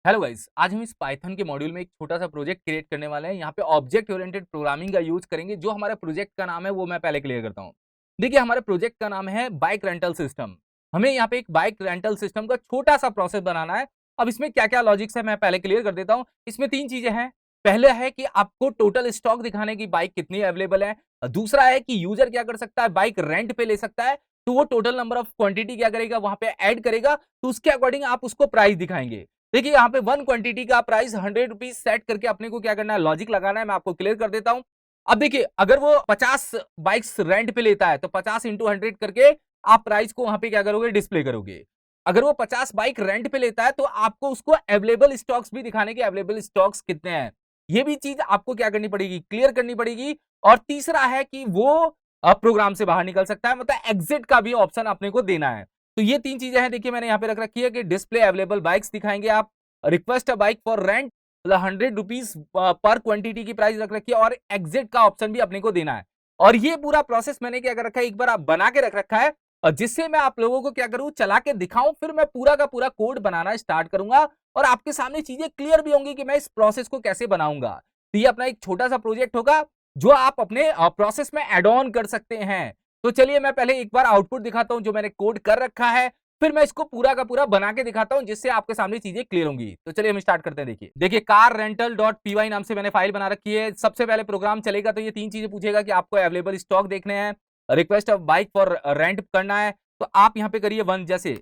Hello guys, आज हम इस पाइथन के मॉड्यूल में एक छोटा सा प्रोजेक्ट क्रिएट करने वाले हैं। यहाँ पे ऑब्जेक्ट ओरिएंटेड प्रोग्रामिंग का यूज करेंगे। जो हमारे प्रोजेक्ट का नाम है वो मैं पहले क्लियर करता हूँ। देखिए, हमारे प्रोजेक्ट का नाम है बाइक रेंटल सिस्टम। हमें यहाँ पे एक बाइक रेंटल सिस्टम का छोटा सा प्रोसेस बनाना है। अब इसमें क्या क्या लॉजिक्स है मैं पहले क्लियर कर देता हूँ। इसमें तीन चीजें हैं। पहले है कि आपको टोटल स्टॉक दिखाने की बाइक कितनी अवेलेबल है। दूसरा है कि यूजर क्या कर सकता है, बाइक रेंट पे ले सकता है, तो वो टोटल नंबर ऑफ क्वांटिटी क्या करेगा, वहां पे ऐड करेगा, तो उसके अकॉर्डिंग आप उसको प्राइस दिखाएंगे। देखिए, यहाँ पे वन क्वांटिटी का प्राइस 100 रुपीज सेट करके अपने को क्या करना है, लॉजिक लगाना है। मैं आपको क्लियर कर देता हूं। अब देखिए, अगर वो 50 बाइक्स रेंट पे लेता है तो 50 इंटू 100 करके आप प्राइस को वहां पे क्या करोगे, डिस्प्ले करोगे। अगर वो 50 बाइक रेंट पे लेता है तो आपको उसको अवेलेबल स्टॉक्स भी दिखाने के, अवेलेबल स्टॉक्स कितने हैं ये भी चीज आपको क्या करनी पड़ेगी, क्लियर करनी पड़ेगी। और तीसरा है कि वो प्रोग्राम से बाहर निकल सकता है, मतलब एग्जिट का भी ऑप्शन अपने को देना है। तो ये तीन चीजें हैं। देखिए, मैंने यहाँ पे रख रखी है कि डिस्प्ले अवेलेबल बाइक्स दिखाएंगे आप, request a bike for rent, मतलब 100 रुपीज पर क्वांटिटी की प्राइस रख रखी है, और एग्जिट का ऑप्शन भी अपने को देना है। और ये पूरा प्रोसेस मैंने क्या कर रखा है, एक बार आप बना के रख रखा है, और जिससे मैं आप लोगों को क्या करूं, चला के दिखाऊं। फिर मैं पूरा का पूरा कोड बनाना स्टार्ट करूंगा और आपके सामने चीजें क्लियर भी होंगी कि मैं इस प्रोसेस को कैसे बनाऊंगा। तो ये अपना एक छोटा सा प्रोजेक्ट होगा जो आप अपने प्रोसेस में एड ऑन कर सकते हैं। तो चलिए, मैं पहले एक बार आउटपुट दिखाता हूं जो मैंने कोड कर रखा है, फिर मैं इसको पूरा का पूरा बना के दिखाता हूं जिससे आपके सामने चीजें क्लियर होंगी। तो चलिए हम स्टार्ट करते हैं। देखिए कार रेंटल डॉट पीवाई नाम से मैंने फाइल बना रखी है। सबसे पहले प्रोग्राम चलेगा तो ये तीन चीजें पूछेगा कि आपको अवेलेबल स्टॉक देखने हैं, request of bike for rent करना है। तो आप यहाँ पे करिए वन। जैसे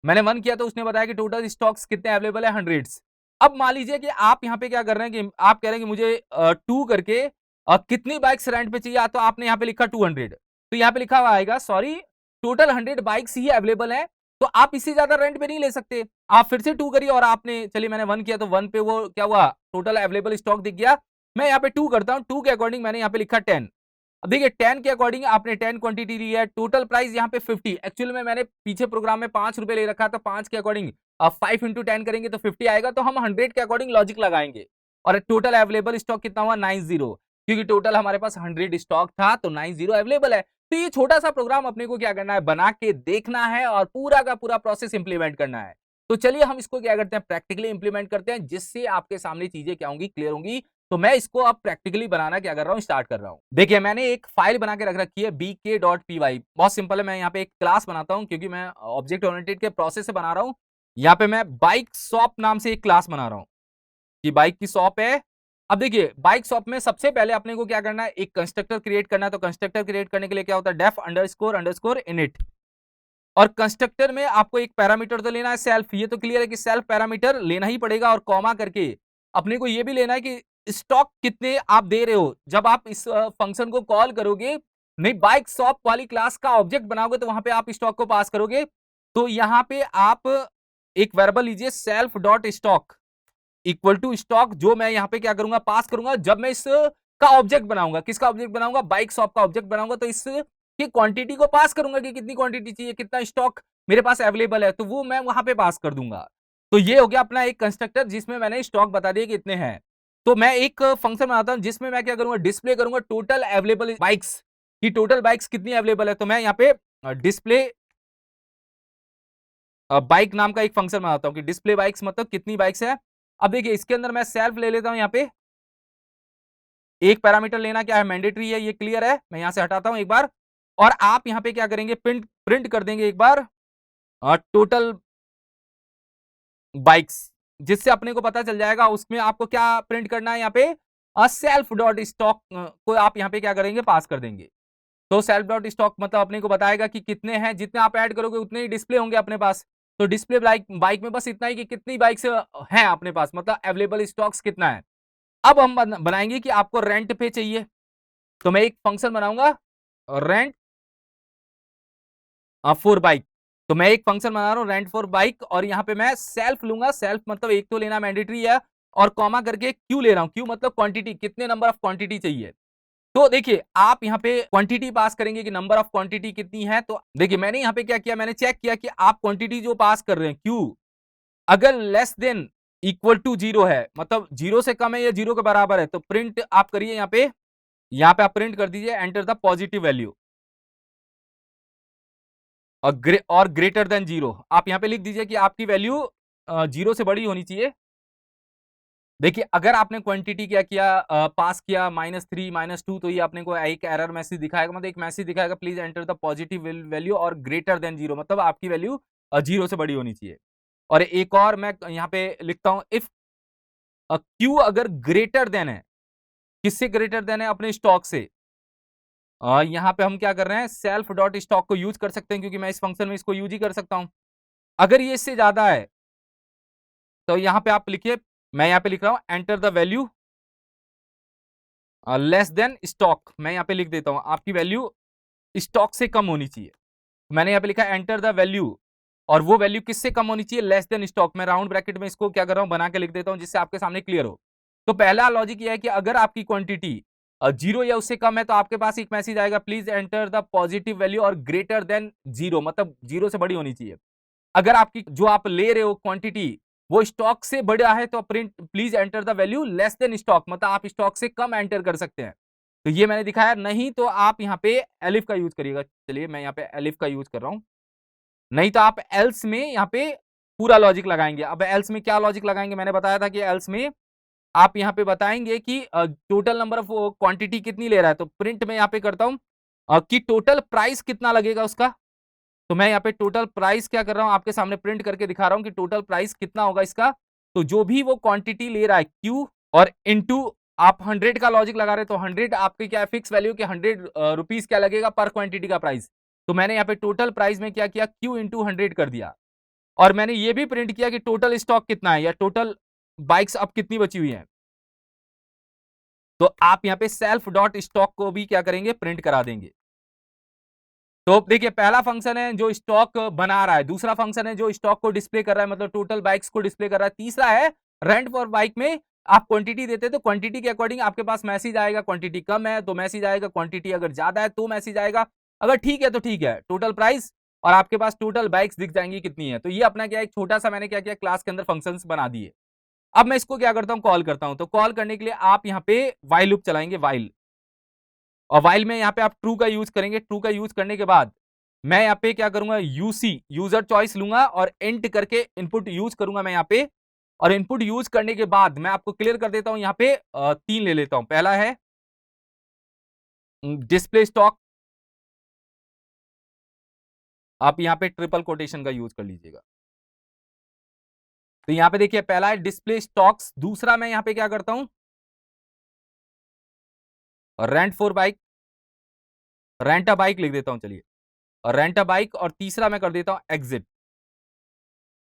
मैंने वन किया तो उसने बताया कि टोटल स्टॉक्स कितने अवेलेबल है, हंड्रेड्स। अब मान लीजिए कि आप यहाँ पे क्या कर रहे हैं कि आप कह रहे हैं कि मुझे टू करके कितनी बाइक्स रेंट पे चाहिए, तो आपने यहाँ पे लिखा 200। तो यहाँ पे लिखा हुआ आएगा, सॉरी, टोटल 100 बाइक्स ही अवेलेबल है, तो आप इससे ज्यादा रेंट पे नहीं ले सकते। आप फिर से टू करिए, और आपने, चलिए मैंने वन किया तो वन पे वो क्या हुआ, टोटल अवेलेबल स्टॉक दिख गया। मैं यहाँ पे टू करता हूँ, टू के अकॉर्डिंग मैंने यहाँ पे लिखा 10। अब देखिए 10 के अकॉर्डिंग आपने 10 क्वांटिटी ली है, टोटल प्राइस यहाँ पे 50। एक्चुअली में मैंने पीछे प्रोग्राम में 5 रुपए ले रखा, तो 5 के अकॉर्डिंग आप 5 इंटू 10 करेंगे तो 50 आएगा। तो हम 100 के अकॉर्डिंग लॉजिक लगाएंगे। और टोटल अवेलेबल स्टॉक कितना हुआ, 90, क्योंकि टोटल हमारे पास 100 स्टॉक था तो 90 अवेलेबल है। तो ये छोटा सा प्रोग्राम अपने को क्या करना है, बना के देखना है और पूरा का पूरा प्रोसेस इंप्लीमेंट करना है। तो चलिए हम इसको क्या करते हैं, प्रैक्टिकली इंप्लीमेंट करते हैं, जिससे आपके सामने चीजें क्या होंगी, क्लियर होंगी। तो मैं इसको अब प्रैक्टिकली बनाना क्या कर रहा हूं, स्टार्ट कर रहा हूं। देखिए, मैंने एक फाइल बना के रख रखी है bk.py। बहुत सिंपल है। मैं यहाँ पे एक क्लास बनाता हूं क्योंकि मैं ऑब्जेक्ट ओरिएंटेड के प्रोसेस से बना रहा हूं। यहाँ पे मैं बाइक शॉप नाम से एक क्लास बना रहा हूं कि बाइक की शॉप है। अब देखिए, बाइक शॉप में सबसे पहले अपने को क्या करना है, एक कंस्ट्रक्टर क्रिएट करना है। तो कंस्ट्रक्टर क्रिएट करने के लिए क्या होता है, डेफ अंडरस्कोर अंडरस्कोर इनिट। और कंस्ट्रक्टर में आपको एक पैरामीटर तो लेना है सेल्फ, ये तो क्लियर है कि सेल्फ पैरामीटर लेना ही पड़ेगा। और कॉमा करके अपने को ये भी लेना है कि स्टॉक कितने आप दे रहे हो। जब आप इस फंक्शन को कॉल करोगे, नहीं बाइक शॉप वाली क्लास का ऑब्जेक्ट बनाओगे, तो वहां पे आप स्टॉक को पास करोगे। तो यहां पे आप एक वेरिएबल लीजिए, self dot stock equal to stock, जो मैं यहाँ पे क्या करूंगा, पास करूंगा। जब मैं इस का ऑब्जेक्ट बनाऊंगा, किसका ऑब्जेक्ट बनाऊंगा, बाइक शॉप का ऑब्जेक्ट बनाऊंगा, तो इस की क्वांटिटी को पास करूंगा कि कितनी क्वांटिटी चाहिए, कितना स्टॉक मेरे पास अवेलेबल है, तो वो मैं वहां पे पास कर दूंगा। तो ये हो गया अपना एक कंस्ट्रक्टर जिसमें मैंने स्टॉक बता दिया कि इतने हैं। तो मैं एक फंक्शन बनाता हूं जिसमें मैं क्या करूंगा, डिस्प्ले करूंगा टोटल अवेलेबल बाइक्स की, टोटल बाइक्स कितनी अवेलेबल है। तो मैं यहाँ पे डिस्प्ले बाइक नाम का एक फंक्शन बनाता हूं कि डिस्प्ले बाइक्स मतलब कितनी बाइक्स है। अब देखिए, इसके अंदर मैं सेल्फ ले लेता हूं। यहाँ पे एक पैरामीटर लेना क्या है, मैंडेटरी है, ये क्लियर है। मैं यहां से हटाता हूं एक बार, और आप यहां पे क्या करेंगे, प्रिंट प्रिंट कर देंगे एक बार टोटल बाइक्स, जिससे अपने को पता चल जाएगा। उसमें आपको क्या प्रिंट करना है, यहाँ पे सेल्फ डॉट स्टॉक को आप यहाँ पे क्या करेंगे, पास कर देंगे। तो सेल्फ डॉट स्टॉक मतलब अपने को बताएगा कि कितने हैं, जितने आप ऐड करोगे उतने ही डिस्प्ले होंगे अपने पास। तो डिस्प्ले बाइक बाइक में बस इतना ही कि कितनी बाइक्स हैं अपने पास, मतलब अवेलेबल स्टॉक्स कितना है। अब हम बनाएंगे कि आपको रेंट पे चाहिए, तो मैं एक फंक्शन बनाऊंगा, रेंट फॉर बाइक। तो मैं एक फंक्शन बना रहा हूं, रेंट फॉर बाइक, और यहाँ पे मैं सेल्फ लूंगा। सेल्फ मतलब एक तो लेना मैंडेटरी है, और कॉमा करके क्यू ले रहा हूं। क्यू मतलब क्वांटिटी, कितने नंबर ऑफ क्वांटिटी चाहिए। तो देखिए, आप यहाँ पे क्वांटिटी पास करेंगे कि नंबर ऑफ क्वांटिटी कितनी है। तो देखिए, मैंने यहाँ पे क्या किया, मैंने चेक किया कि आप क्वांटिटी जो पास कर रहे हैं, क्यू अगर less than equal to zero है, मतलब जीरो से कम है या जीरो के बराबर है, तो प्रिंट आप करिए यहाँ पे आप प्रिंट कर दीजिए, एंटर द पॉजिटिव वैल्यू। और ग्रेटर देन जीरो आप यहाँ पे लिख दीजिए कि आपकी वैल्यू जीरो से बड़ी होनी चाहिए। देखिए अगर आपने क्वांटिटी क्या किया पास किया -3 -2 तो ये अपने को एक एरर मैसेज दिखाएगा, मतलब एक मैसेज दिखाएगा please enter the positive value और ग्रेटर देन 0, मतलब आपकी वैल्यू 0 से बड़ी होनी चाहिए। और एक और मैं यहाँ पे लिखता हूँ इफ क्यू अगर ग्रेटर देन है, किससे ग्रेटर देन है? अपने स्टॉक से। यहाँ पे हम क्या कर रहे हैं, सेल्फ डॉट स्टॉक को यूज कर सकते हैं क्योंकि मैं इस फंक्शन में इसको यूज ही कर सकता हूं। अगर ये इससे ज्यादा है तो यहाँ पे आप लिखिए, मैं यहाँ पे लिख रहा हूं enter the value less than stock. मैं यहाँ पे लिख देता हूं आपकी वैल्यू स्टॉक से कम होनी चाहिए। मैंने यहाँ पे लिखा एंटर द वैल्यू, और वो वैल्यू किससे कम होनी चाहिए? Less than stock. मैं राउंड ब्रैकेट में इसको क्या कर रहा हूं, बना के लिख देता हूं जिससे आपके सामने क्लियर हो। तो पहला लॉजिक ये है कि अगर आपकी क्वांटिटी 0 या उससे कम है तो आपके पास एक मैसेज आएगा please enter the positive value और ग्रेटर देन 0, मतलब 0 से बड़ी होनी चाहिए। अगर आपकी जो आप ले रहे हो क्वांटिटी वो स्टॉक से बड़ा है तो print please enter the value less than stock, मतलब आप स्टॉक से कम एंटर कर सकते हैं। तो ये मैंने दिखाया, नहीं तो आप यहाँ पे एलिफ का यूज करिएगा। चलिए मैं यहाँ पे एलिफ का यूज कर रहा हूँ, नहीं तो आप एल्स में यहाँ पे पूरा लॉजिक लगाएंगे। अब एल्स में क्या लॉजिक लगाएंगे, मैंने बताया था कि एल्स में आप यहाँ पे बताएंगे कि टोटल नंबर ऑफ क्वांटिटी कितनी ले रहा है, तो प्रिंट में यहाँ पे करता हूँ कि टोटल प्राइस कितना लगेगा उसका। तो मैं यहाँ पे टोटल प्राइस क्या कर रहा हूँ, आपके सामने प्रिंट करके दिखा रहा हूँ कि टोटल प्राइस कितना होगा इसका। तो जो भी वो क्वांटिटी ले रहा है क्यू और इनटू आप 100 का लॉजिक लगा रहे, तो 100 आपकी क्या फिक्स वैल्यू कि 100 रुपीज क्या लगेगा पर क्वांटिटी का प्राइस। तो मैंने यहाँ पे टोटल प्राइस में क्या किया, क्यू इंटू 100 कर दिया। और मैंने ये भी प्रिंट किया कि टोटल स्टॉक कितना है या टोटल बाइक्स अब कितनी बची हुई है। तो आप यहाँ पे सेल्फ डॉट स्टॉक को भी क्या करेंगे, प्रिंट करा देंगे। तो देखिए पहला फंक्शन है जो स्टॉक बना रहा है, दूसरा फंक्शन है जो स्टॉक को डिस्प्ले कर रहा है, मतलब टोटल बाइक्स को डिस्प्ले कर रहा है, तीसरा है रेंट फॉर बाइक में आप क्वांटिटी देते हैं तो क्वांटिटी के अकॉर्डिंग आपके पास मैसेज आएगा। क्वांटिटी कम है तो मैसेज आएगा, क्वांटिटी अगर ज्यादा है तो मैसेज आएगा, अगर ठीक है तो ठीक है, टोटल प्राइस और आपके पास टोटल बाइक्स दिख जाएंगी कितनी है। तो ये अपना क्या एक छोटा सा मैंने क्या किया, क्लास के अंदर फंक्शंस बना दिए। अब मैं इसको क्या करता हूं, कॉल करता हूं। तो कॉल करने के लिए आप यहाँ पे वाइल लूप चलाएंगे, वाइल, और वाइल में यहाँ पे आप ट्रू का यूज करेंगे। ट्रू का यूज करने के बाद मैं यहाँ पे क्या करूंगा, यूसी यूजर चॉइस लूंगा और एंट करके इनपुट यूज करूंगा मैं यहाँ पे। और इनपुट यूज करने के बाद मैं आपको क्लियर कर देता हूं, यहाँ पे 3 ले लेता हूं। पहला है डिस्प्ले स्टॉक, आप यहाँ पे ट्रिपल कोटेशन का यूज कर लीजिएगा। तो यहाँ पे देखिए पहला है डिस्प्ले स्टॉक्स, दूसरा मैं यहाँ पे क्या करता हूं, rent for bike, rent a bike लिख देता हूं, चलिए, और रेंट अ बाइक, और तीसरा मैं कर देता हूं एग्जिट।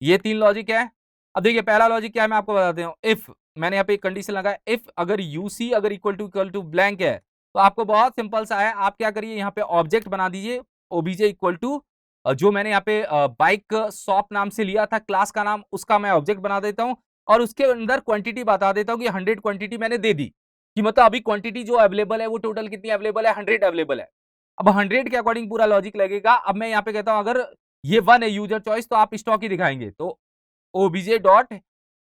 ये 3 लॉजिक है। अब देखिए पहला लॉजिक क्या है मैं आपको बताता हूं, इफ मैंने यहाँ पे एक कंडीशन लगाया, इफ अगर यूसी अगर इक्वल टू ब्लैंक है तो आपको बहुत सिंपल सा है, आप क्या करिए यहाँ पे ऑब्जेक्ट बना दीजिए ओबीजे इक्वल टू जो मैंने यहाँ पे बाइक शॉप नाम से लिया था क्लास का नाम, उसका मैं ऑब्जेक्ट बना देता हूँ और उसके अंदर क्वांटिटी बता देता हूँ कि 100 क्वांटिटी मैंने दे दी, कि मतलब अभी क्वांटिटी जो अवेलेबल है वो टोटल कितनी अवेलेबल है, 100 अवेलेबल है। अब 100 के अकॉर्डिंग पूरा लॉजिक लगेगा। अब मैं यहाँ पे कहता हूँ अगर ये 1 है यूजर चॉइस तो आप स्टॉक ही दिखाएंगे, तो ओबीजे डॉट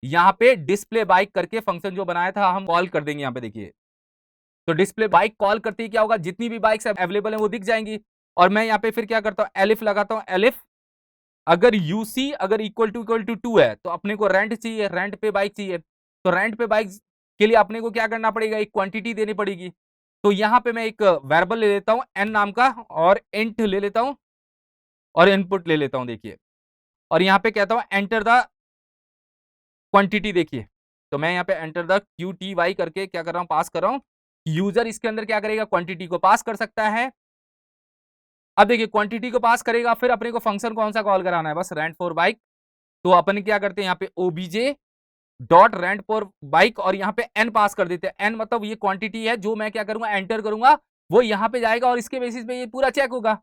यहाँ पे डिस्प्ले बाइक करके फंक्शन जो बनाया था हम कॉल कर देंगे। यहाँ पे देखिए तो डिस्प्ले बाइक कॉल करते ही क्या होगा, जितनी भी बाइक्स अवेलेबल है वो दिख जाएंगी। और मैं यहाँ पे फिर क्या करता हूँ, एलिफ लगाता हूँ, एलिफ अगर यूसी अगर इक्वल टू 2 है तो अपने को रेंट चाहिए, रेंट पे बाइक चाहिए, तो रेंट पे बाइक के लिए अपने को क्या करना पड़ेगा, एक क्वांटिटी देनी पड़ेगी। तो यहाँ पे मैं एक वेरिएबल ले लेता हूँ एन नाम का और इंट ले लेता हूँ और इनपुट ले लेता हूँ देखिए, और यहाँ पे कहता हूँ एंटर द क्वांटिटी। देखिए तो मैं यहाँ पे enter the Q T Y करके क्या कर रहा हूँ, पास कर रहा हूँ। यूजर इसके अंदर क्या करेगा, क्वांटिटी को पास कर सकता है। अब देखिए क्वांटिटी को पास करेगा, फिर अपने को फंक्शन कौन सा कॉल कराना है, बस रेंट फॉर बाइक। तो अपन क्या करते हैं यहाँ पे OBJ dot rent for bike और यहाँ पे एन पास कर देते हैं। एन मतलब ये क्वांटिटी है जो मैं क्या करूंगा, एंटर करूंगा, वो यहाँ पे जाएगा और इसके बेसिस पे ये पूरा चेक होगा,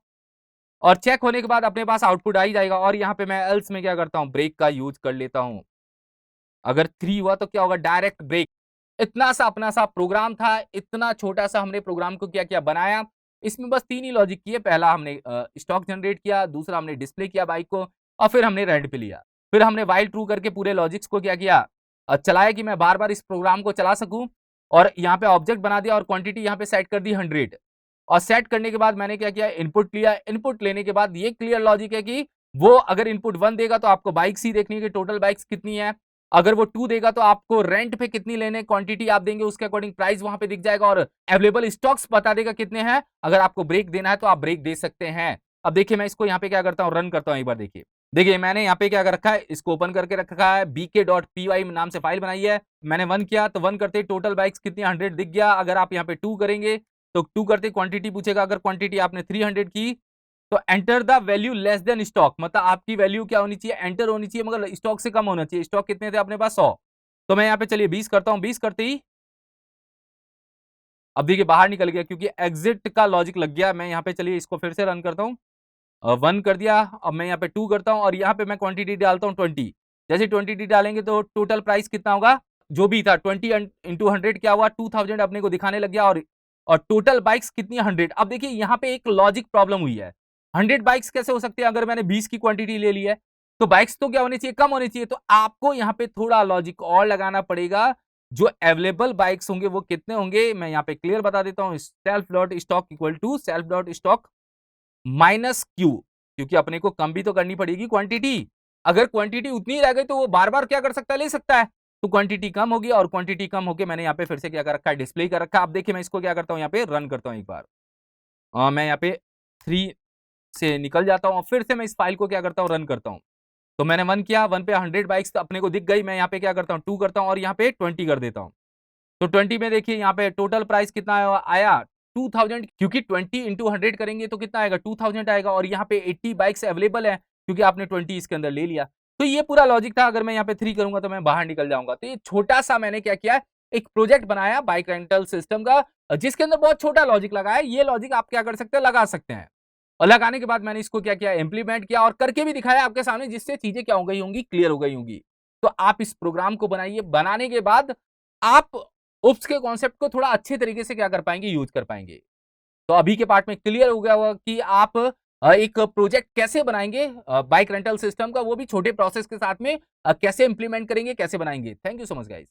और चेक होने के बाद अपने पास आउटपुट आ ही जाएगा। और यहाँ पे मैं एल्स में क्या करता हूँ, ब्रेक का यूज कर लेता हूँ। अगर 3 हुआ तो क्या होगा, डायरेक्ट ब्रेक। इतना सा अपना सा प्रोग्राम था, इतना छोटा सा हमने प्रोग्राम को क्या किया, बनाया। इसमें बस 3 ही लॉजिक किए, पहला हमने स्टॉक जनरेट किया, दूसरा हमने डिस्प्ले किया बाइक को, और फिर हमने रेंट पे लिया। फिर हमने वाइल ट्रू करके पूरे लॉजिक्स को क्या किया, चलाया कि मैं बार बार इस प्रोग्राम को चला सकूं। और यहाँ पे ऑब्जेक्ट बना दिया और क्वांटिटी यहाँ पे सेट कर दी 100। और सेट करने के बाद मैंने क्या किया, इनपुट लिया। इनपुट लेने के बाद ये क्लियर लॉजिक है कि वो अगर इनपुट 1 देगा तो आपको बाइक्स ही देखनी है कि टोटल बाइक्स कितनी है, अगर वो 2 देगा तो आपको रेंट पे कितनी लेने, क्वांटिटी आप देंगे उसके अकॉर्डिंग प्राइस वहां पे दिख जाएगा और अवेलेबल स्टॉक्स बता देगा कितने हैं। अगर आपको ब्रेक देना है तो आप ब्रेक दे सकते हैं। अब देखिए मैं इसको यहाँ पे क्या करता हूँ, रन करता हूँ एक बार। देखिए देखिए मैंने यहाँ पे क्या कर रखा है, इसको ओपन करके रखा है, bk.py नाम से फाइल बनाई है। मैंने 1 किया तो 1 करते टोटल बाइक्स कितनी 100 दिख गया। अगर आप यहाँ पे 2 करेंगे तो 2 करते क्वांटिटी पूछेगा, अगर क्वांटिटी आपने 300 की तो enter the value less than stock, मतलब आपकी वैल्यू क्या होनी चाहिए, एंटर होनी चाहिए मगर स्टॉक से कम होना चाहिए। स्टॉक कितने थे अपने पास 100, तो मैं यहाँ पे चलिए 20 करता हूँ। 20 करते ही अब देखिए बाहर निकल गया क्योंकि एग्जिट का लॉजिक लग गया। मैं यहाँ पे चलिए इसको फिर से रन करता हूँ, 1 कर दिया। अब मैं यहाँ पे 2 करता हूँ और यहाँ पे मैं क्वांटिटी डालता हूँ 20। जैसे क्वांटिटी डालेंगे तो टोटल प्राइस कितना होगा, जो भी था 20 इंटू 100 क्या हुआ 2000 अपने को दिखाने लग गया। और टोटल बाइक्स कितनी 100। अब देखिए यहाँ पे एक लॉजिक प्रॉब्लम हुई है, 100 बाइक्स कैसे हो सकती है, अगर मैंने 20 की क्वांटिटी ले ली है तो बाइक्स तो क्या होनी चाहिए, कम होनी चाहिए। तो आपको यहाँ पे थोड़ा लॉजिक और लगाना पड़ेगा। जो अवेलेबल बाइक्स होंगे वो कितने होंगे, मैं यहाँ पे क्लियर बता देता हूँ, self dot stock equal to self dot stock minus Q, क्योंकि अपने को कम भी तो करनी पड़ेगी क्वांटिटी। अगर क्वांटिटी उतनी रह गई तो वो बार बार क्या कर सकता है, ले सकता है। तो क्वांटिटी कम होगी और क्वांटिटी कम होके मैंने यहाँ पे फिर से क्या कर रखा है, डिस्प्ले कर रखा है। अब देखिए मैं इसको क्या करता हूँ, यहाँ पे रन करता हूँ एक बार। मैं यहाँ पे 3 से निकल जाता हूँ और फिर से मैं इस फाइल को क्या करता हूँ, रन करता हूँ। तो मैंने 1 किया, 1 पे 100 बाइक्स तो अपने को दिख गई। मैं यहाँ पे क्या करता हूँ, 2 करता हूँ और यहाँ पे 20 कर देता हूँ। तो 20 में देखिए यहाँ पे टोटल प्राइस कितना आया 2000, क्योंकि 20 इंटू 100 करेंगे तो कितना आएगा 2000 आएगा। और यहाँ पे 80 बाइक्स अवेलेबल है क्योंकि आपने 20 इसके अंदर ले लिया। तो ये पूरा लॉजिक था। अगर मैं यहाँ पे 3 करूंगा तो मैं बाहर निकल जाऊंगा। तो ये छोटा सा मैंने क्या किया, एक प्रोजेक्ट बनाया बाइक रेंटल सिस्टम का, जिसके अंदर बहुत छोटा लॉजिक लगा है। ये लॉजिक आप क्या कर सकते हैं, लगा सकते हैं। और लगाने के बाद मैंने इसको क्या किया, इंप्लीमेंट किया और करके भी दिखाया आपके सामने, जिससे चीजें क्या हो गई होंगी, क्लियर हो गई होंगी। तो आप इस प्रोग्राम को बनाइए, बनाने के बाद आप उप्स के कॉन्सेप्ट को थोड़ा अच्छे तरीके से क्या कर पाएंगे, यूज कर पाएंगे। तो अभी के पार्ट में क्लियर हो गया होगा कि आप एक प्रोजेक्ट कैसे बनाएंगे बाइक रेंटल सिस्टम का, वो भी छोटे प्रोसेस के साथ में कैसे इंप्लीमेंट करेंगे, कैसे बनाएंगे। Thank you so much guys.